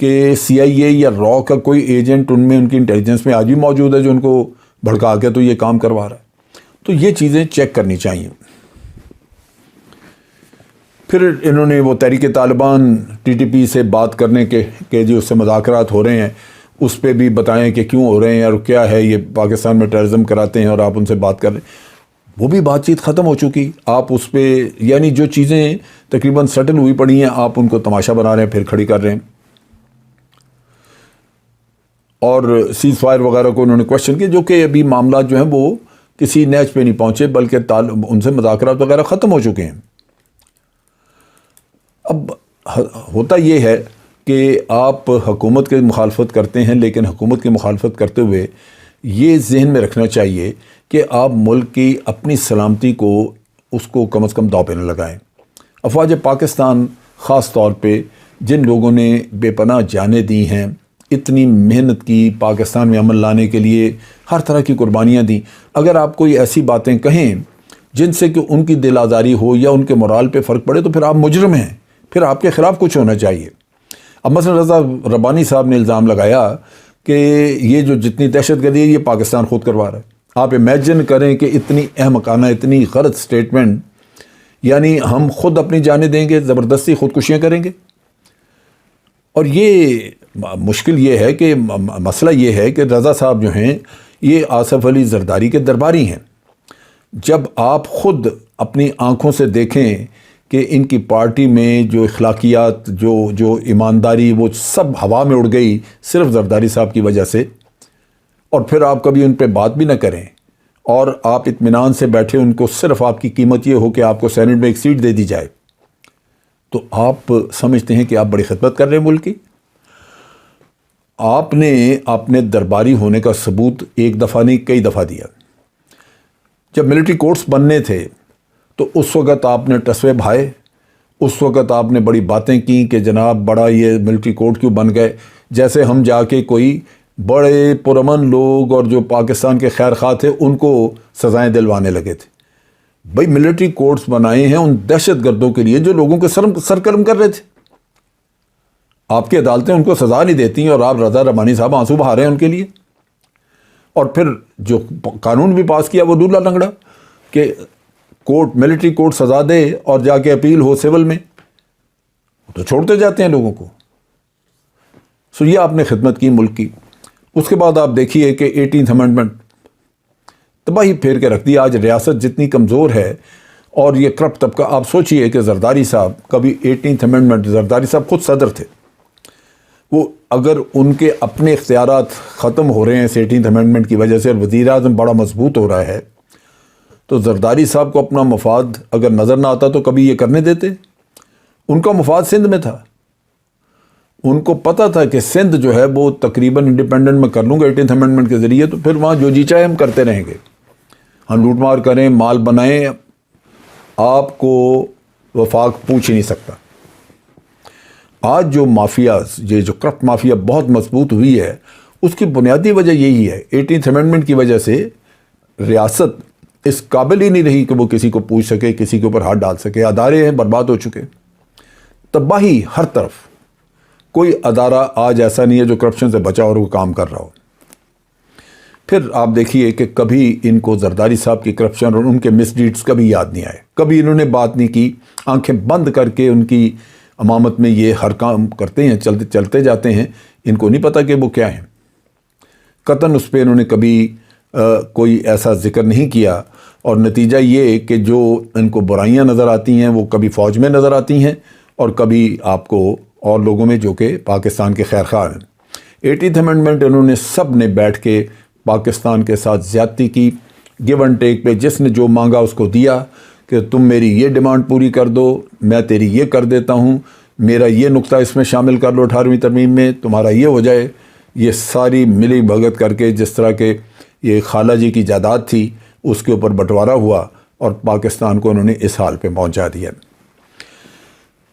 کہ سی آئی اے یا را کا کوئی ایجنٹ ان میں ان کی انٹیلیجنس میں آج بھی موجود ہے جو ان کو بھڑکا کے تو یہ کام کروا رہا ہے. تو یہ چیزیں چیک کرنی چاہیے. پھر انہوں نے وہ تحریک طالبان ٹی ٹی پی سے بات کرنے کے جو اس سے مذاکرات ہو رہے ہیں اس پہ بھی بتائیں کہ کیوں ہو رہے ہیں اور کیا ہے, یہ پاکستان میں ٹیررزم کراتے ہیں اور آپ ان سے بات کر رہے ہیں. وہ بھی بات چیت ختم ہو چکی. آپ اس پہ یعنی جو چیزیں تقریباً سیٹل ہوئی پڑی ہیں آپ ان کو تماشا بنا رہے ہیں, پھر کھڑی کر رہے ہیں. اور سیز فائر وغیرہ کو انہوں نے کوشچن کیا, جو کہ ابھی معاملات جو ہیں وہ کسی نیچ پہ نہیں پہنچے بلکہ ان سے مذاکرات وغیرہ ختم ہو چکے ہیں. اب ہوتا یہ ہے کہ آپ حکومت کی مخالفت کرتے ہیں, لیکن حکومت کی مخالفت کرتے ہوئے یہ ذہن میں رکھنا چاہیے کہ آپ ملک کی اپنی سلامتی کو اس کو کم از کم داؤ پہ نہ لگائیں. افواج پاکستان خاص طور پہ جن لوگوں نے بے پناہ جانیں دی ہیں, اتنی محنت کی پاکستان میں امن لانے کے لیے, ہر طرح کی قربانیاں دیں, اگر آپ کوئی ایسی باتیں کہیں جن سے کہ ان کی دل آزاری ہو یا ان کے مورال پہ فرق پڑے تو پھر آپ مجرم ہیں, پھر آپ کے خلاف کچھ ہونا چاہیے. اب مثلا رضا ربانی صاحب نے الزام لگایا کہ یہ جو جتنی دہشت گردی ہے یہ پاکستان خود کروا رہا ہے. آپ امیجن کریں کہ اتنی احمقانہ, اتنی غلط سٹیٹمنٹ, یعنی ہم خود اپنی جانیں دیں گے, زبردستی خودکشیاں کریں گے. اور یہ مشکل یہ ہے کہ مسئلہ یہ ہے کہ رضا صاحب جو ہیں یہ آصف علی زرداری کے درباری ہیں. جب آپ خود اپنی آنکھوں سے دیکھیں کہ ان کی پارٹی میں جو اخلاقیات, جو ایمانداری, وہ سب ہوا میں اڑ گئی صرف زرداری صاحب کی وجہ سے, اور پھر آپ کبھی ان پہ بات بھی نہ کریں اور آپ اطمینان سے بیٹھے, ان کو صرف آپ کی قیمت یہ ہو کہ آپ کو سینٹ میں ایک سیٹ دے دی جائے, تو آپ سمجھتے ہیں کہ آپ بڑی خدمت کر رہے ہیں ملک کی. آپ نے اپنے درباری ہونے کا ثبوت ایک دفعہ نہیں کئی دفعہ دیا. جب ملٹری کورٹس بننے تھے تو اس وقت آپ نے ٹسوے بھائے, اس وقت آپ نے بڑی باتیں کی کہ جناب بڑا یہ ملٹری کورٹ کیوں بن گئے, جیسے ہم جا کے کوئی بڑے پرامن لوگ اور جو پاکستان کے خیر خواہ تھے ان کو سزائیں دلوانے لگے تھے. بھئی ملٹری کورٹس بنائے ہیں ان دہشت گردوں کے لیے جو لوگوں کے سرگرم کر رہے تھے. آپ کی عدالتیں ان کو سزا نہیں دیتی اور آپ رضا ربانی صاحب آنسو بہا رہے ہیں ان کے لیے. اور پھر جو قانون بھی پاس کیا وہ ڈولا لنگڑا کہ کورٹ, ملٹری کورٹ سزا دے اور جا کے اپیل ہو سول میں, تو چھوڑتے جاتے ہیں لوگوں کو. سو یہ آپ نے خدمت کی ملک کی. اس کے بعد آپ دیکھیے کہ 18th امینڈمنٹ تباہی پھیر کے رکھ دی. آج ریاست جتنی کمزور ہے اور یہ کرپٹ طبقہ, آپ سوچئے کہ زرداری صاحب کبھی 18th امینڈمنٹ, زرداری صاحب خود صدر تھے, وہ اگر ان کے اپنے اختیارات ختم ہو رہے ہیں 18th امینڈمنٹ کی وجہ سے اور وزیر اعظم بڑا مضبوط ہو رہا ہے, تو زرداری صاحب کو اپنا مفاد اگر نظر نہ آتا تو کبھی یہ کرنے دیتے؟ ان کا مفاد سندھ میں تھا. ان کو پتہ تھا کہ سندھ جو ہے وہ تقریباً انڈیپینڈنٹ میں کر لوں گا 18th امینڈمنٹ کے ذریعے, تو پھر وہاں جو جی چاہے ہم کرتے رہیں گے, ہم لوٹ مار کریں, مال بنائیں, آپ کو وفاق پوچھ ہی نہیں سکتا. آج جو مافیاز, یہ جو کرپٹ مافیا بہت مضبوط ہوئی ہے, اس کی بنیادی وجہ یہی ہے. 18th امینڈمنٹ کی وجہ سے ریاست اس قابل ہی نہیں رہی کہ وہ کسی کو پوچھ سکے, کسی کے اوپر ہاتھ ڈال سکے. ادارے ہیں برباد ہو چکے, تباہی ہر طرف. کوئی ادارہ آج ایسا نہیں ہے جو کرپشن سے بچا اور وہ کام کر رہا ہو. پھر آپ دیکھیے کہ کبھی ان کو زرداری صاحب کی کرپشن اور ان کے مس ڈیڈز کبھی یاد نہیں آئے, کبھی انہوں نے بات نہیں کی. آنکھیں بند کر کے ان کی امامت میں یہ ہر کام کرتے ہیں, چلتے جاتے ہیں. ان کو نہیں پتہ کہ وہ کیا ہیں. قطعاً اس پہ انہوں نے کبھی کوئی ایسا ذکر نہیں کیا, اور نتیجہ یہ کہ جو ان کو برائیاں نظر آتی ہیں وہ کبھی فوج میں نظر آتی ہیں اور کبھی آپ کو اور لوگوں میں جو کہ پاکستان کے خیر خواہ ہیں. 18th امینڈمنٹ انہوں نے سب نے بیٹھ کے پاکستان کے ساتھ زیادتی کی, گیو اینڈ ٹیک پہ. جس نے جو مانگا اس کو دیا کہ تم میری یہ ڈیمانڈ پوری کر دو, میں تیری یہ کر دیتا ہوں, میرا یہ نقطہ اس میں شامل کر لو 18ویں ترمیم میں, تمہارا یہ ہو جائے. یہ ساری ملی بھگت کر کے, جس طرح کہ یہ خالہ جی کی جائیداد تھی اس کے اوپر بٹوارا ہوا اور پاکستان کو انہوں نے اس حال پہ پہنچا دیا.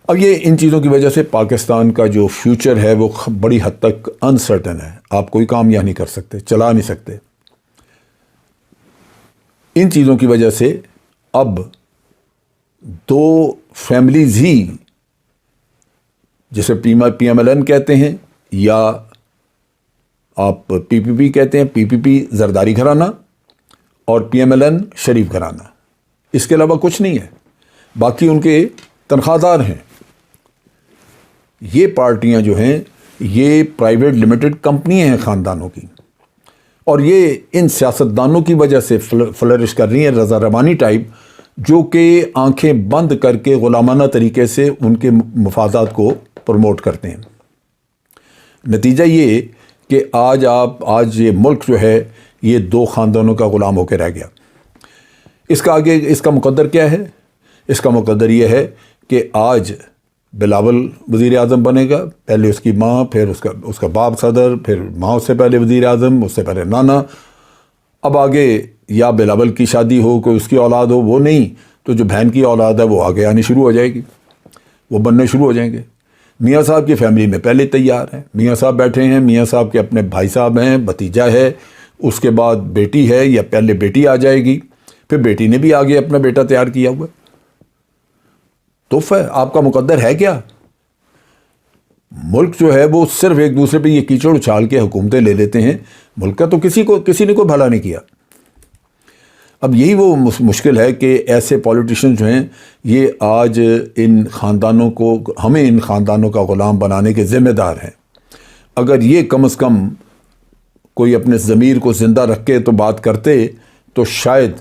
اب یہ ان چیزوں کی وجہ سے پاکستان کا جو فیوچر ہے وہ بڑی حد تک انسرٹن ہے. آپ کوئی کام یہاں نہیں کر سکتے, چلا نہیں سکتے. ان چیزوں کی وجہ سے اب دو فیملیز ہی, جسے پی ایم ایل این کہتے ہیں یا آپ پی پی پی کہتے ہیں، پی پی پی زرداری گھرانہ اور پی ایم ایل این شریف گھرانہ، اس کے علاوہ کچھ نہیں ہے، باقی ان کے تنخواہ دار ہیں۔ یہ پارٹیاں جو ہیں یہ پرائیویٹ لمیٹڈ کمپنیاں ہیں خاندانوں کی، اور یہ ان سیاستدانوں کی وجہ سے فلرش کر رہی ہیں، رضا ربانی ٹائپ، جو کہ آنکھیں بند کر کے غلامانہ طریقے سے ان کے مفادات کو پروموٹ کرتے ہیں۔ نتیجہ یہ کہ آج یہ ملک جو ہے یہ دو خاندانوں کا غلام ہو کے رہ گیا۔ اس کا آگے اس کا مقدر کیا ہے؟ اس کا مقدر یہ ہے کہ آج بلاول وزیر اعظم بنے گا، پہلے اس کی ماں، پھر اس کا باپ صدر، پھر ماں اس سے پہلے وزیر اعظم، اس سے پہلے نانا، اب آگے یا بلاول کی شادی ہو، کوئی اس کی اولاد ہو، وہ نہیں تو جو بہن کی اولاد ہے وہ آگے آنی شروع ہو جائے گی، وہ بننے شروع ہو جائیں گے۔ میاں صاحب کی فیملی میں پہلے تیار ہیں، میاں صاحب بیٹھے ہیں، میاں صاحب کے اپنے بھائی صاحب ہیں، بھتیجا ہے، اس کے بعد بیٹی ہے یا پہلے بیٹی آ جائے گی، پھر بیٹی نے بھی آگے اپنا بیٹا تیار کیا ہوا۔ تحفہ آپ کا مقدر ہے کیا؟ ملک جو ہے وہ صرف ایک دوسرے پہ یہ کیچڑ اچھال کے حکومتیں لے لیتے ہیں، ملک کا تو کسی نے کوئی بھلا نہیں کیا۔ اب یہی وہ مشکل ہے کہ ایسے پولیٹیشین جو ہیں یہ آج ہمیں ان خاندانوں کا غلام بنانے کے ذمہ دار ہیں۔ اگر یہ کم از کم کوئی اپنے ضمیر کو زندہ رکھ کے تو بات کرتے تو شاید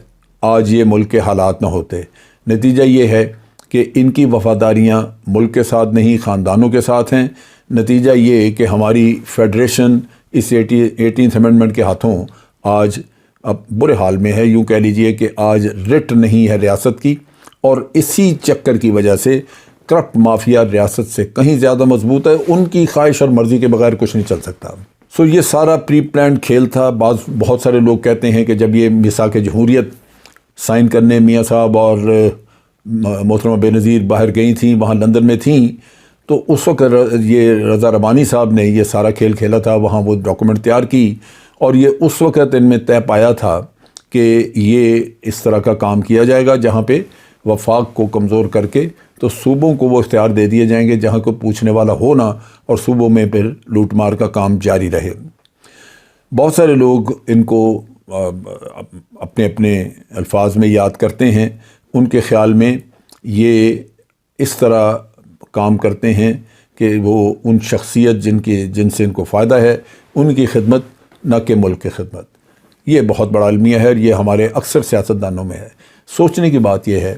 آج یہ ملک کے حالات نہ ہوتے۔ نتیجہ یہ ہے کہ ان کی وفاداریاں ملک کے ساتھ نہیں، خاندانوں کے ساتھ ہیں۔ نتیجہ یہ کہ ہماری فیڈریشن اس 18th امینڈمنٹ کے ہاتھوں آج اب برے حال میں ہے۔ یوں کہہ لیجئے کہ آج رٹ نہیں ہے ریاست کی، اور اسی چکر کی وجہ سے کرپٹ مافیا ریاست سے کہیں زیادہ مضبوط ہے، ان کی خواہش اور مرضی کے بغیر کچھ نہیں چل سکتا۔ یہ سارا پری پلانڈ کھیل تھا۔ بہت سارے لوگ کہتے ہیں کہ جب یہ میثاق جمہوریت سائن کرنے میاں صاحب اور محترمہ بے نظیر باہر گئی تھیں، وہاں لندن میں تھیں، تو اس وقت یہ رضا ربانی صاحب نے یہ سارا کھیل کھیلا تھا، وہاں وہ ڈاکومنٹ تیار کی، اور یہ اس وقت ان میں طے پایا تھا کہ یہ اس طرح کا کام کیا جائے گا جہاں پہ وفاق کو کمزور کر کے تو صوبوں کو وہ اختیار دے دیے جائیں گے جہاں کوئی پوچھنے والا ہو نہ، اور صوبوں میں پھر لوٹ مار کا کام جاری رہے۔ بہت سارے لوگ ان کو اپنے اپنے الفاظ میں یاد کرتے ہیں، ان کے خیال میں یہ اس طرح کام کرتے ہیں کہ وہ ان شخصیت جن سے ان کو فائدہ ہے ان کی خدمت، نہ کہ ملک کی خدمت۔ یہ بہت بڑا المیہ ہے، اور یہ ہمارے اکثر سیاستدانوں میں ہے۔ سوچنے کی بات یہ ہے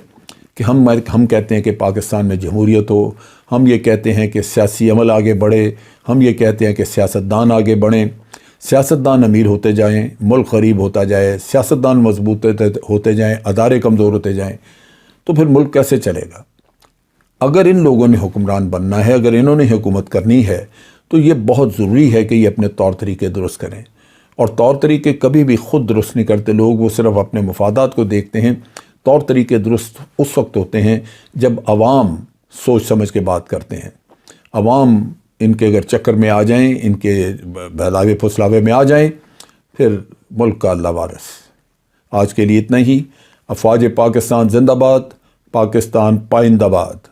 کہ ہم کہتے ہیں کہ پاکستان میں جمہوریت ہو، ہم یہ کہتے ہیں کہ سیاسی عمل آگے بڑھے، ہم یہ کہتے ہیں کہ سیاستدان آگے بڑھیں، سیاستدان امیر ہوتے جائیں، ملک غریب ہوتا جائے، سیاستدان مضبوط ہوتے جائیں، ادارے کمزور ہوتے جائیں، تو پھر ملک کیسے چلے گا؟ اگر ان لوگوں نے حکمران بننا ہے، اگر انہوں نے حکومت کرنی ہے، تو یہ بہت ضروری ہے کہ یہ اپنے طور طریقے درست کریں، اور طور طریقے کبھی بھی خود درست نہیں کرتے لوگ، وہ صرف اپنے مفادات کو دیکھتے ہیں۔ طور طریقے درست اس وقت ہوتے ہیں جب عوام سوچ سمجھ کے بات کرتے ہیں۔ عوام ان کے اگر چکر میں آ جائیں، ان کے بہلاوے پھسلاوے میں آ جائیں، پھر ملک کا اللہ وارث۔ آج کے لیے اتنا ہی۔ افواج پاکستان زندہ باد، پاکستان پائندہ باد۔